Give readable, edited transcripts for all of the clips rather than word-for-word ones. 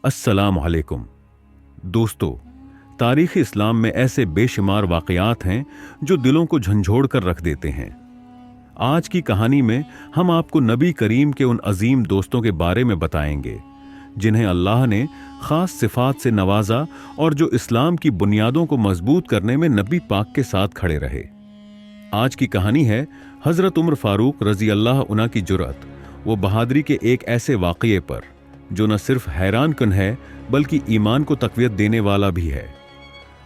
अस्सलाम अलैकुम दोस्तों, तारीख़ इस्लाम में ऐसे बेशुमार वाक़यात हैं जो दिलों को झंझोड़ कर रख देते हैं। आज की कहानी में हम आपको नबी करीम के उन अजीम दोस्तों के बारे में बताएंगे जिन्हें अल्लाह ने ख़ास सिफ़ात से नवाजा और जो इस्लाम की बुनियादों को मजबूत करने में नबी पाक के साथ खड़े रहे। आज की कहानी है हज़रत उमर फ़ारूक रज़ी अल्लाह उन्हा की जुर्अत वो बहादुरी के एक ऐसे वाक़ये पर जो न सिर्फ हैरान कन है बल्कि ईमान को तक़वियत देने वाला भी है।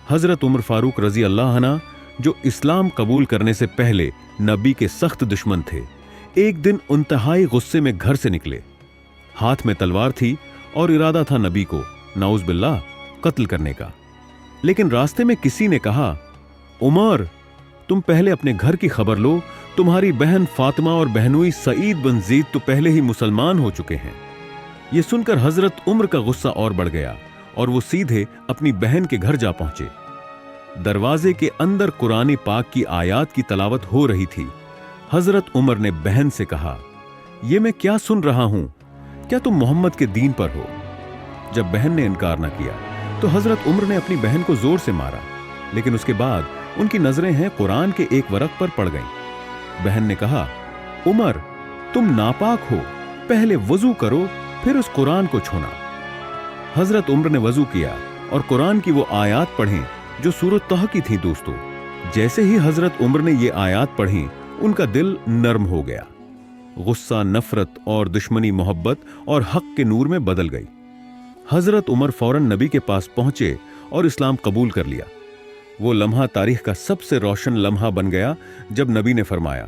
हज़रत उमर फ़ारूक रज़ी अल्लाह अन्हु जो इस्लाम कबूल करने से पहले नबी के सख्त दुश्मन थे, एक दिन इंतहाई गुस्से में घर से निकले। हाथ में तलवार थी और इरादा था नबी को नाउज़ बिल्लाह कत्ल करने का। लेकिन रास्ते में किसी ने कहा, उमर तुम पहले अपने घर की खबर लो, तुम्हारी बहन फातिमा और बहनोई सईद बिन ज़ीद तो पहले ही मुसलमान हो चुके हैं। यह सुनकर हजरत उमर का गुस्सा और बढ़ गया और वो सीधे अपनी बहन के घर जा पहुंचे। दरवाजे के अंदर कुरान पाक की आयत की तलावत हो रही थी। हजरत उमर ने बहन से कहा, यह मैं क्या सुन रहा हूं, क्या तुम मोहम्मद के दीन पर हो? जब बहन ने इनकार न किया तो हजरत उमर ने अपनी बहन को जोर से मारा, लेकिन उसके बाद उनकी नजरें हैं कुरान के एक वरक पर पड़ गईं। बहन ने कहा, उमर तुम नापाक हो, पहले वजू करो फिर उस कुरान को छूना। हजरत उमर ने वजू किया और कुरान की वो आयत पढ़ें जो सूरत तह की थी। दोस्तों, जैसे ही हजरत उमर ने ये आयत पढ़ी उनका दिल नर्म हो गया। गुस्सा नफरत और दुश्मनी मोहब्बत और हक के नूर में बदल गई। हजरत उमर फौरन नबी के पास पहुंचे और इस्लाम कबूल कर लिया। वो लम्हा तारीख का सबसे रोशन लम्हा बन गया जब नबी ने फरमाया,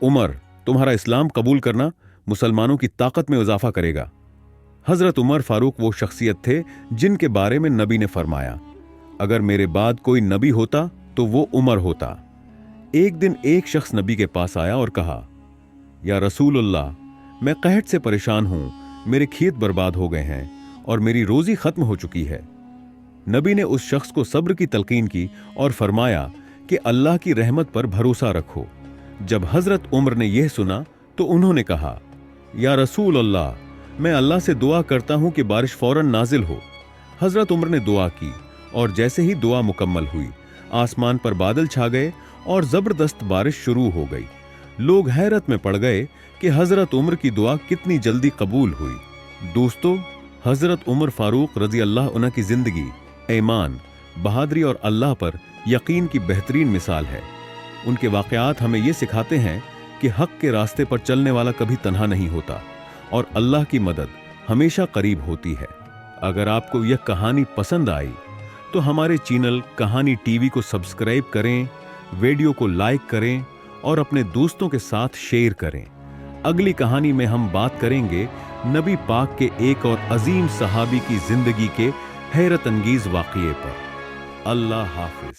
उमर तुम्हारा इस्लाम कबूल करना मुसलमानों की ताकत में इजाफा करेगा। हजरत उमर फारूक वो शख्सियत थे जिनके बारे में नबी ने फरमाया, अगर मेरे बाद कोई नबी होता तो वो उमर होता। एक दिन एक शख्स नबी के पास आया और कहा, या रसूलुल्लाह मैं कहत से परेशान हूं, मेरे खेत बर्बाद हो गए हैं और मेरी रोजी खत्म हो चुकी है। नबी ने उस शख्स को सब्र की तलकीन की और फरमाया कि अल्लाह की रहमत पर भरोसा रखो। जब हजरत उमर ने यह सुना तो उन्होंने कहा, या रसूल अल्लाह मैं अल्लाह से दुआ करता हूं कि बारिश फौरन नाजिल हो। हजरत उमर ने दुआ की और जैसे ही दुआ मुकम्मल हुई आसमान पर बादल छा गए और जबरदस्त बारिश शुरू हो गई। लोग हैरत में पड़ गए कि हजरत उमर की दुआ कितनी जल्दी कबूल हुई। दोस्तों, हजरत उमर फारूक रजी अल्लाह उन्हा की जिंदगी ईमान, बहादुरी और अल्लाह पर यकीन की बेहतरीन मिसाल है। उनके वाक़यात हमें ये सिखाते हैं कि हक के रास्ते पर चलने वाला कभी तन्हा नहीं होता और अल्लाह की मदद हमेशा करीब होती है। अगर आपको यह कहानी पसंद आई तो हमारे चैनल कहानी टीवी को सब्सक्राइब करें, वीडियो को लाइक करें और अपने दोस्तों के साथ शेयर करें। अगली कहानी में हम बात करेंगे नबी पाक के एक और अजीम सहाबी की जिंदगी के हैरत अंगीज वाक़ये पर। अल्लाह हाफिज।